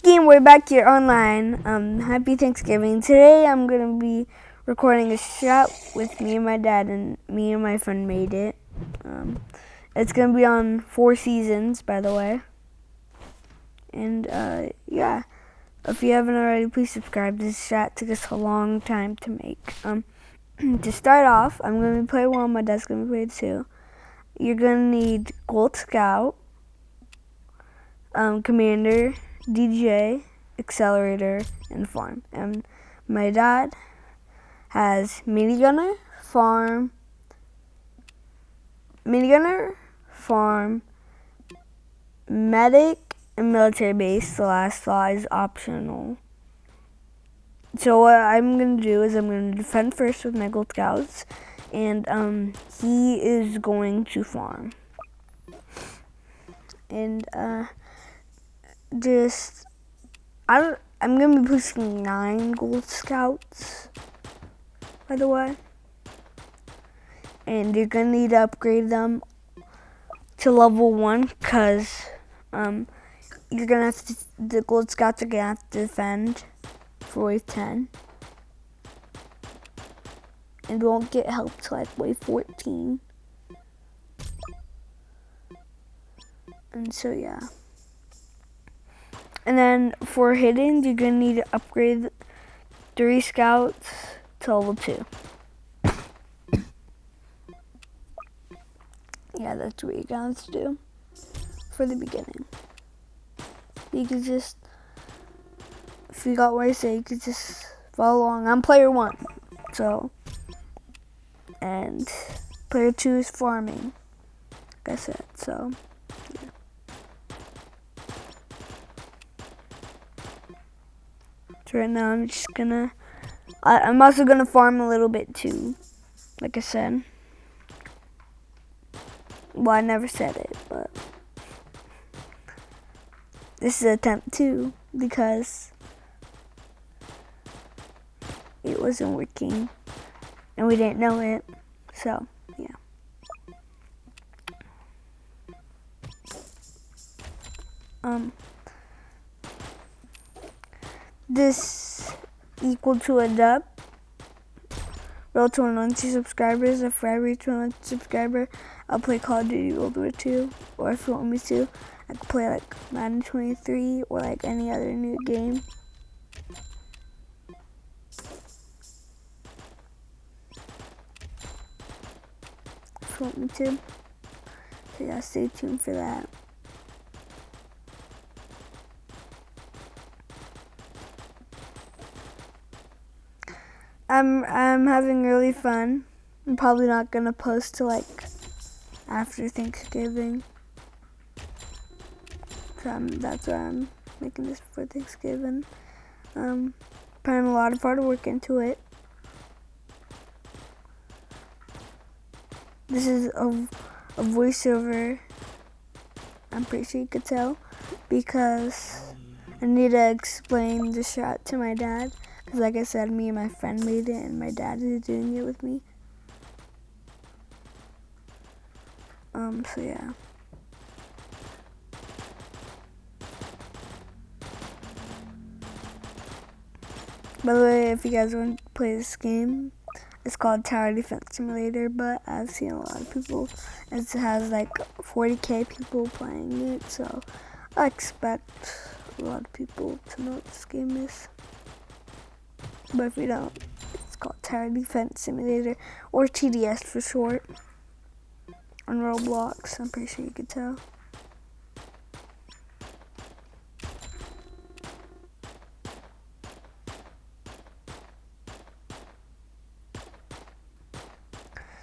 Game, we're back here online. Happy Thanksgiving. Today I'm gonna be recording a shot with me and my dad, and me and my friend made it. It's gonna be on 4 seasons, by the way. And yeah, if you haven't already, please subscribe. This shot took us a long time to make. To start off, I'm gonna be playing 1. My dad's gonna play 2. You're gonna need Gold Scout, Commander, DJ, Accelerator, and Farm. And my dad has Minigunner, Farm, Medic, and Military Base. The last thought is optional. So what I'm going to do is I'm going to defend first with my Gold Scouts, and he is going to farm. And I'm gonna be pushing 9 Gold Scouts, by the way, and you're gonna need to upgrade them to level 1 because you're gonna have to. The Gold Scouts are gonna have to defend for wave 10, and won't get help till like wave 14. And so yeah. And then for hidden, you're gonna need to upgrade 3 scouts to level 2. Yeah, that's what you're gonna have to do for the beginning. You can just, if you got what I say, you can just follow along. I'm player 1, so, and player 2 is farming, like I said, so. So right now I'm just gonna, I'm also gonna farm a little bit too, like I said. Well, I never said it, but this is attempt 2 because it wasn't working and we didn't know it, so yeah. This equal to a dub. Roll to 100 subscribers. If I reach 100 subscriber, I'll play Call of Duty World War II. Or if you want me to, I can play like Madden 23 or like any other new game. If you want me to. So yeah, stay tuned for that. I'm having really fun. I'm probably not gonna post till like after Thanksgiving. So that's why I'm making this for Thanksgiving. Putting a lot of hard work into it. This is a voiceover. I'm pretty sure you could tell because I need to explain the shot to my dad. Because like I said, me and my friend made it, and my dad is doing it with me. So yeah. By the way, if you guys want to play this game, it's called Tower Defense Simulator, but I've seen a lot of people. It has like 40k people playing it, so I expect a lot of people to know what this game is. But if you don't, it's called Tower Defense Simulator, or TDS for short, on ROBLOX. I'm pretty sure you could tell.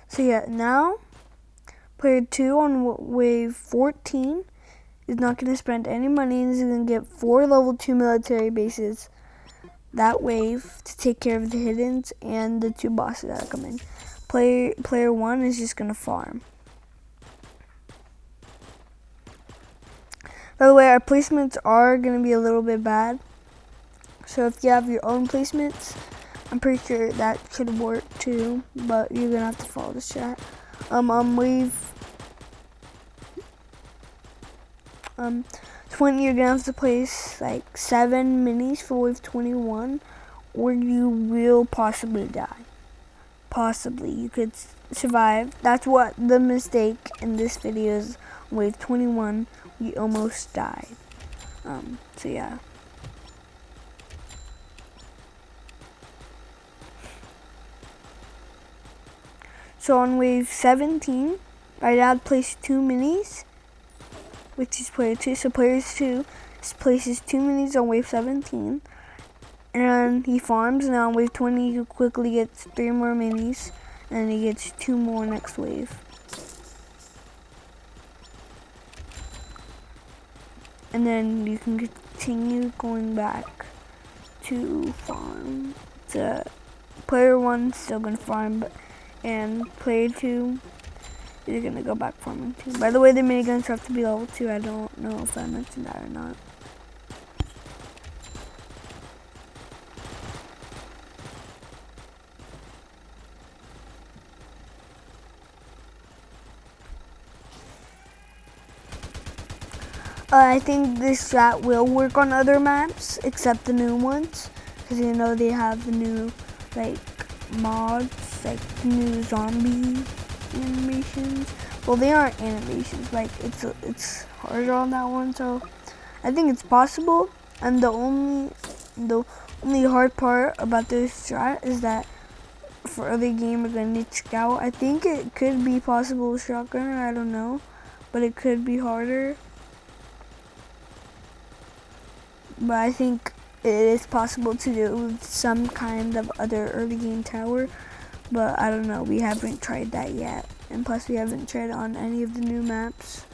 So yeah, now player 2 on wave 14 is not going to spend any money, and is going to get 4 level 2 military bases that wave to take care of the hiddens and the 2 bosses that are coming. Player 1 is just gonna farm. By the way, our placements are gonna be a little bit bad. So if you have your own placements, I'm pretty sure that could work too, but you're gonna have to follow the chat. you're gonna have to place like 7 minis for wave 21, or you will possibly die. Possibly, you could survive. That's what the mistake in this video is. Wave 21, we almost died. So yeah. So on wave 17, my dad placed 2 minis, which is player 2. So player 2 places 2 minis on wave 17, and he farms. Now on wave 20, he quickly gets 3 more minis, and he gets 2 more next wave. And then you can continue going back to farm. Player 1 still gonna farm, and player 2 is gonna go back farming too. By the way, the miniguns have to be level 2. I don't know if I mentioned that or not. I think this strat will work on other maps, except the new ones, because you know they have the new like mods, like new zombie animations. Well, they aren't animations, like it's harder on that one, so I think it's possible. And the only hard part about this strat is that for other game we're gonna need scout. I think it could be possible with shotgun, I don't know, but it could be harder. But I think it is possible to do with some kind of other early game tower, but I don't know, we haven't tried that yet. And plus we haven't tried on any of the new maps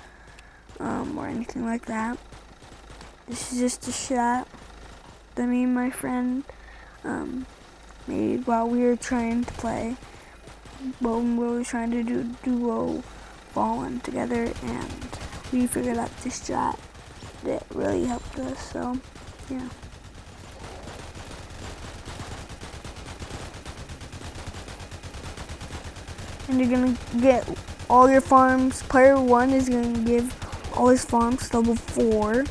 or anything like that. This is just a strat that me and my friend made while we were trying to play. When we were trying to do duo fallen together, and we figured out this strat that really helped us, so yeah. And you're gonna get all your farms. Player 1 is gonna give all his farms level 4.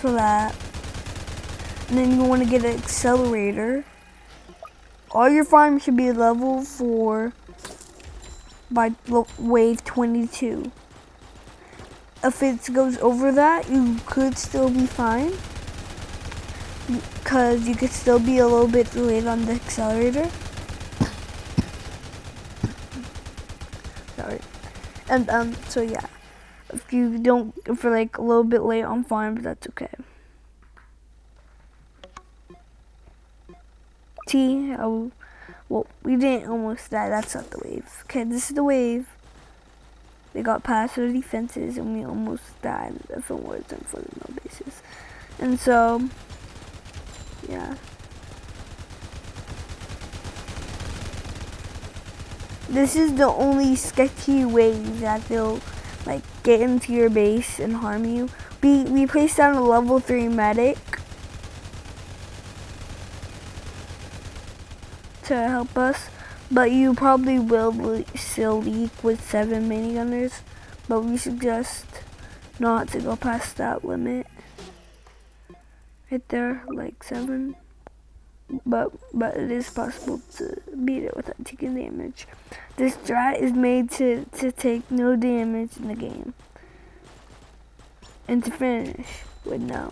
So that. And then you wanna get an accelerator. All your farms should be level 4 by wave 22. If it goes over that, you could still be fine, because you could still be a little bit delayed on the accelerator. Sorry. And so yeah, if you're like a little bit late on farms, that's okay. Well, we didn't almost die. That's not the wave. Okay, this is the wave. They got past their defenses, and we almost died if it wasn't for the no bases. And so, yeah. This is the only sketchy way that they'll like get into your base and harm you. We placed down a level 3 medic to help us. But you probably will still leak with 7 minigunners, but we suggest not to go past that limit. Right there, like 7. But it is possible to beat it without taking damage. This strat is made to take no damage in the game, and to finish with no.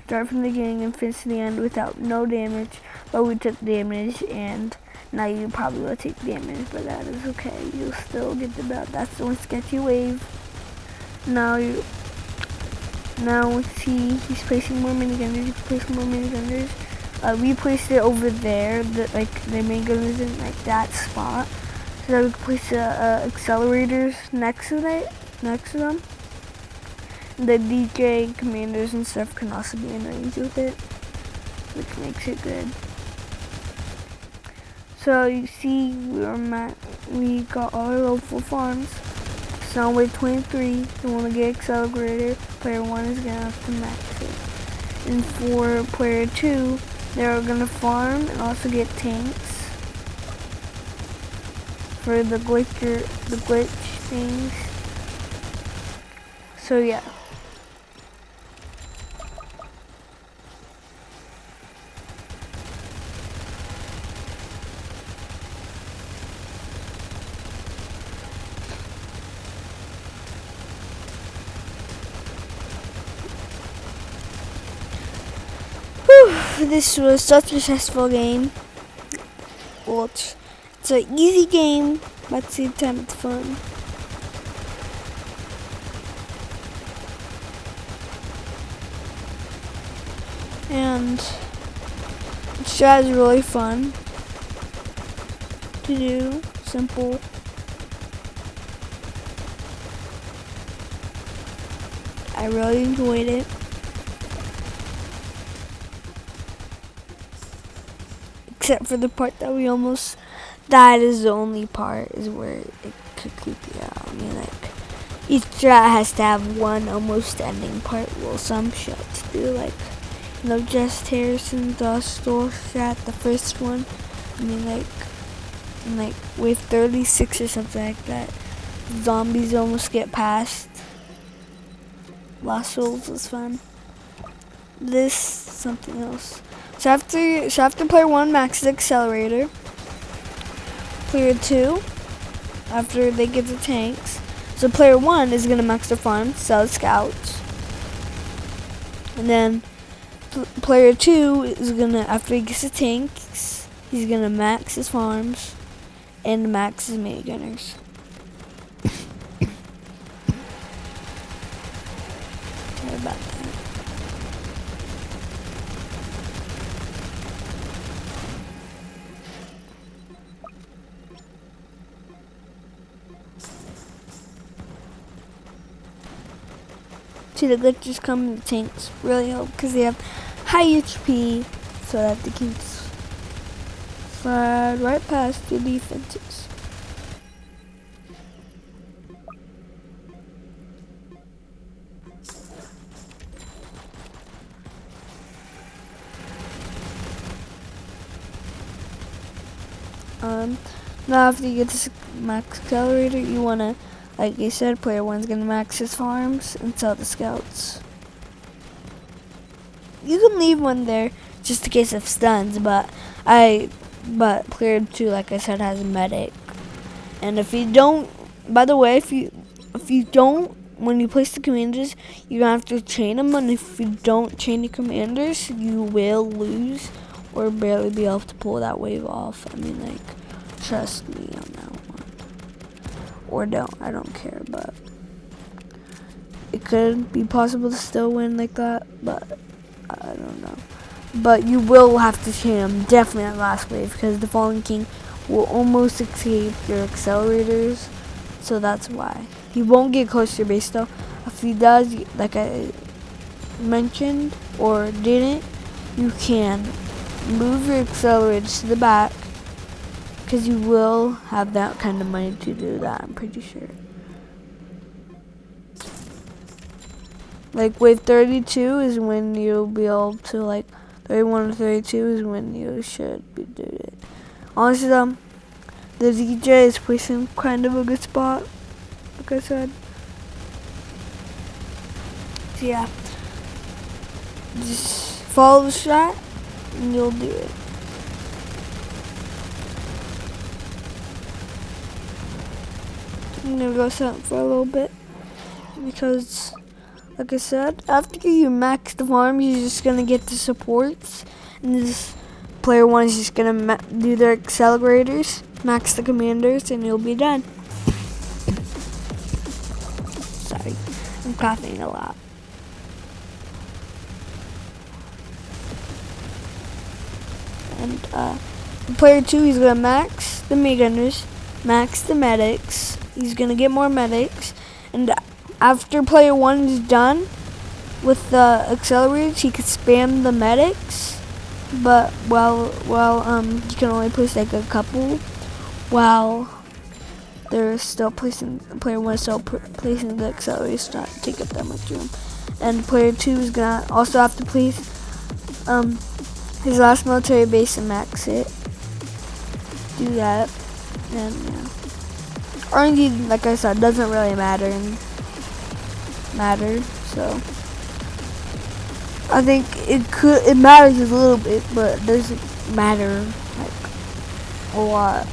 Start from the beginning and finish to the end without no damage, but we took damage, and now you probably will take damage, but that is okay. You'll still get the belt. That's the one sketchy wave. Now we see he's placing more minigunners. You can place more minigunners. We placed it over there. The main gun is in like that spot, so that we can place the accelerators next to them. The DJ commanders and stuff can also be in range with it, which makes it good. So you see, we got all our level 4 farms. So on wave 23, you want to get accelerator. Player 1 is gonna have to max it. And for player 2, they're gonna farm and also get tanks for the glitch things. So yeah. Whew, this was such a stressful game. Well, it's an easy game, but at the same time it's fun. And Strat is really fun to do, simple. I really enjoyed it. Except for the part that we almost, that is the only part is where it could creep you out. I mean, like, each strat has to have one almost ending part. Well, some strats do, like, you know, just Harrison's store strat, the first one. I mean, like wave 36 or something like that. Zombies almost get past. Lost Souls was fun. This, something else. So after player 1 maxes accelerator, player 2, after they get the tanks, so player 1 is gonna max the farm, sell the scouts, and then player 2 is gonna, after he gets the tanks, he's gonna max his farms and max his minigunners. Sorry about that. See, the glitches come in the tanks really help because they have high HP, so that they can slide right past the defenses. Now after you get this max accelerator, you wanna, like I said, player 1's gonna max his farms and sell the scouts. You can leave one there just in case of stuns, but player 2, like I said, has a medic. And if you don't, by the way, if you don't, when you place the commanders, you're gonna have to chain them, and if you don't chain the commanders, you will lose or barely be able to pull that wave off. I mean, like, trust me on that one. Or don't, I don't care, but it could be possible to still win like that, but I don't know. But you will have to chain them definitely at last wave because the Fallen King will almost escape your accelerators, so that's why. He won't get close to your base though. If he does, like I mentioned or didn't, you can move your accelerators to the back because you will have that kind of money to do that, I'm pretty sure. Like wave 32 is when you'll be able to, like 31 or 32 is when you should be doing it. Honestly, the DJ is placing kind of a good spot, like I said. So yeah, just follow the strat and you'll do it. I'm gonna go set for a little bit because, like I said, after you max the farm, you're just gonna get the supports, and this player 1 is just gonna do their accelerators, max the commanders, and you'll be done. Sorry, I'm coughing a lot. And player 2, he's gonna max the minigunners, max the medics. He's gonna get more medics, and after player 1 is done with the accelerators, he can spam the medics. But you can only place like a couple while they're still placing. Player 1 is still placing the accelerators to not take up that much room, and player 2 is gonna also have to place his last military base and max it. Do that, and yeah. RNG, like I said, doesn't really matter in matter. So I think it matters a little bit, but it doesn't matter like a lot.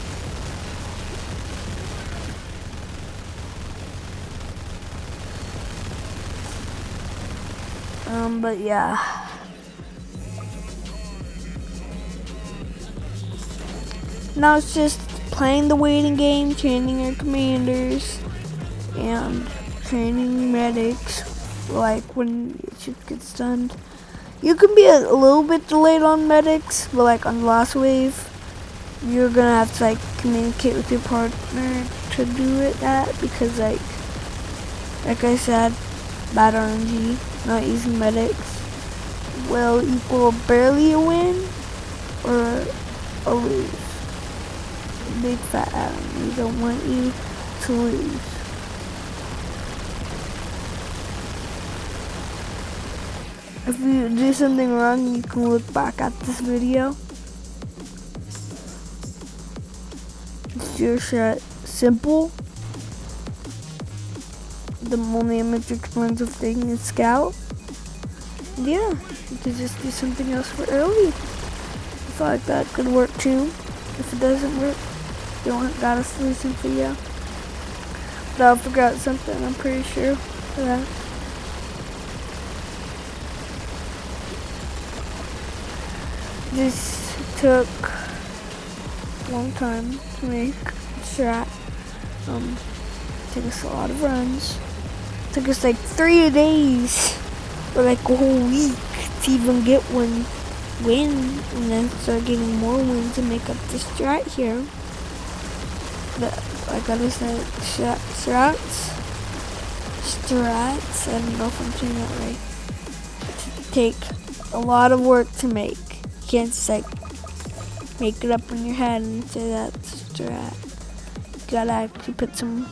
But yeah. Now it's just playing the waiting game, training your commanders, and training medics, like when your ship gets stunned. You can be a little bit delayed on medics, but like on the last wave, you're gonna have to like communicate with your partner to do that, because like I said, bad RNG, not using medics will equal barely a win or a lose. Big fat Adam, we don't want you to lose. If you do something wrong, you can look back at this video. It's your shot simple. The only image expensive thing is scout. Yeah, you could just do something else for early. I feel like that could work too. If it doesn't work, you don't got a solution for you. But I'll figure out something, I'm pretty sure, for that. This took a long time to make Strat. Took us a lot of runs. Took us like 3 days or like a whole week to even get one win, and then start getting more wins to make up the Strat here. But like I said, Strats, I don't know if I'm saying that right, take a lot of work to make. You can't just like make it up in your head and say that's Strat. You gotta actually put some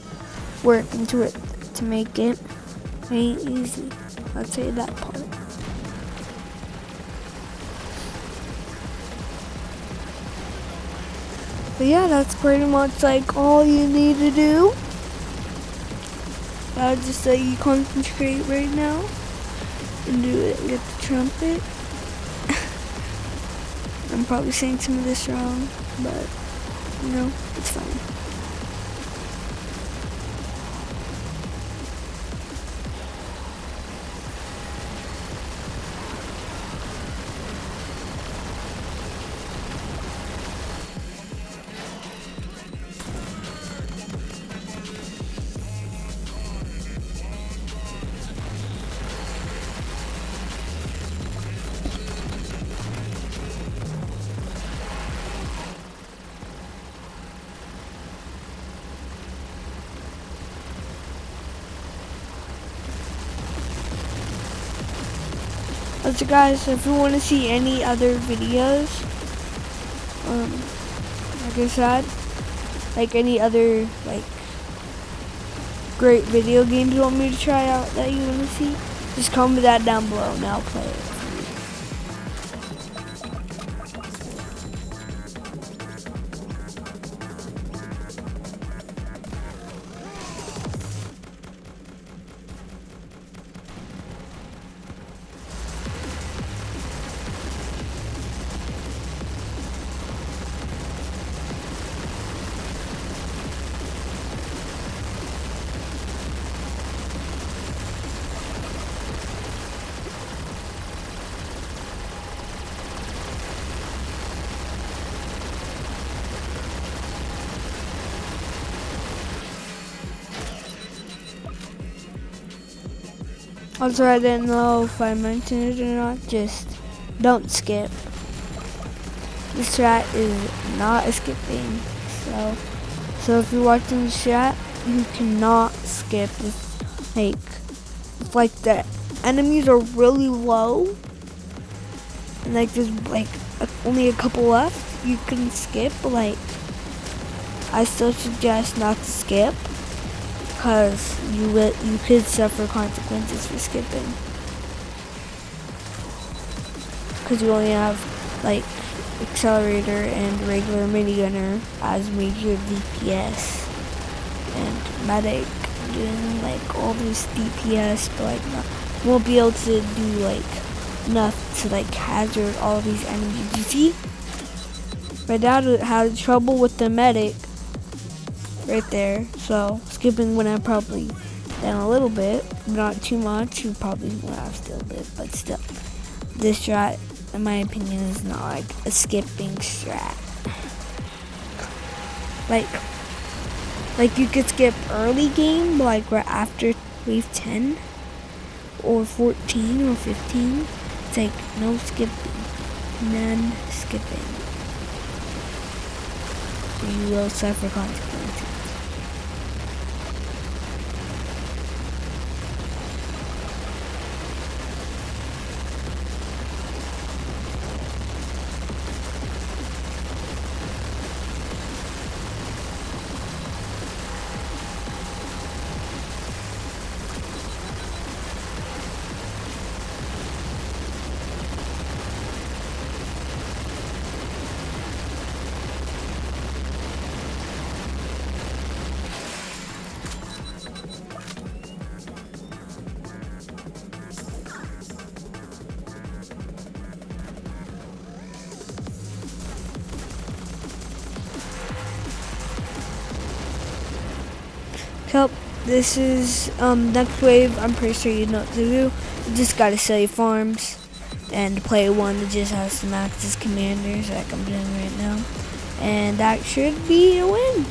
work into it to make it. It ain't easy, I'll tell you that part. But yeah, that's pretty much like all you need to do. I'll just let you concentrate right now and do it with the trumpet. I'm probably saying some of this wrong, but you know, it's fine. So guys, if you want to see any other videos, like I said, like any other like great video games you want me to try out that you want to see, just comment that down below and I'll play it. Also, I didn't know if I mentioned it or not, just don't skip. The Strat is not a skipping, so if you're watching the Strat, you cannot skip. If like the enemies are really low, and like there's like only a couple left, you can skip, but like I still suggest not to skip, because you could suffer consequences for skipping, because you only have like accelerator and regular minigunner as major DPS, and medic doing like all this DPS, but like won't be able to do like enough to like hazard all these enemies. You see, my dad had trouble with the medic right there, so skipping when I'm probably down a little bit, not too much. You probably will have still a bit, but still, this strat, in my opinion, is not like a skipping strat. Like you could skip early game, like right after wave 10 or 14 or 15. It's like no skipping, none skipping. You will suffer consequences. So this is next wave. I'm pretty sure you know what to do. You just gotta sell your farms and play one that just has to max his commanders like I'm doing right now, and that should be a win.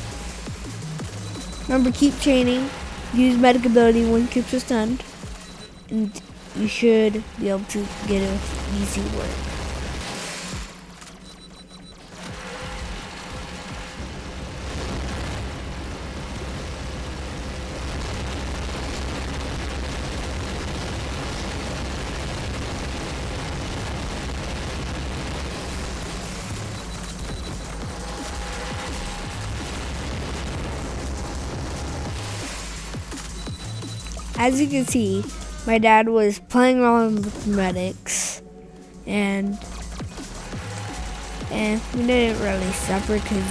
Remember, keep training, use medic ability when troops are stunned, and you should be able to get it with easy work. As you can see, my dad was playing around with medics, and we didn't really suffer because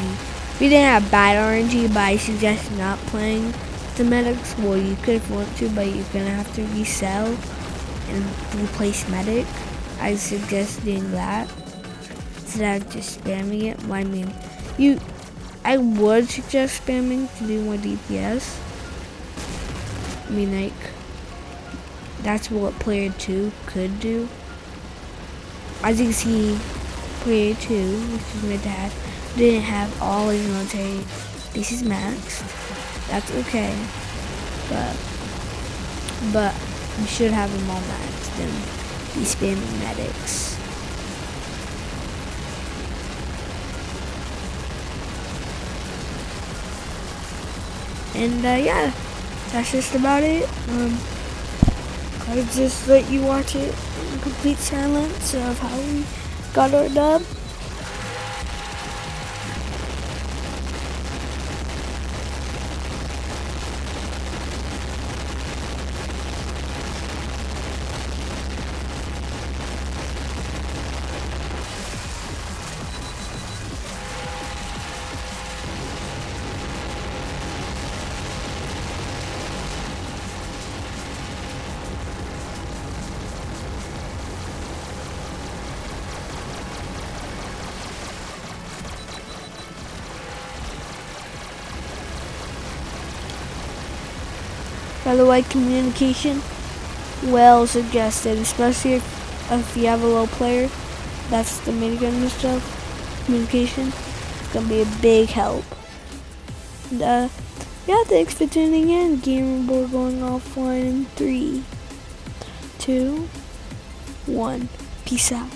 we didn't have bad RNG, but I suggest not playing the medics. Well, you could if you want to, but you're gonna have to resell and replace medic. I suggest doing that instead of just spamming it. Well, I mean, I would suggest spamming to do more DPS. I mean, like, that's what player 2 could do. As you can see, player 2, which is my dad, didn't have all his military bases maxed. That's okay, but you should have them all maxed and be spamming medics. And yeah, that's just about it. I just let you watch it in complete silence of how we got our dub. By the way, communication, well suggested, especially if you have a low player that's the minigun and stuff. Communication is gonna be a big help. And yeah, thanks for tuning in. Gamer board going offline in 3, 2, 1. Peace out.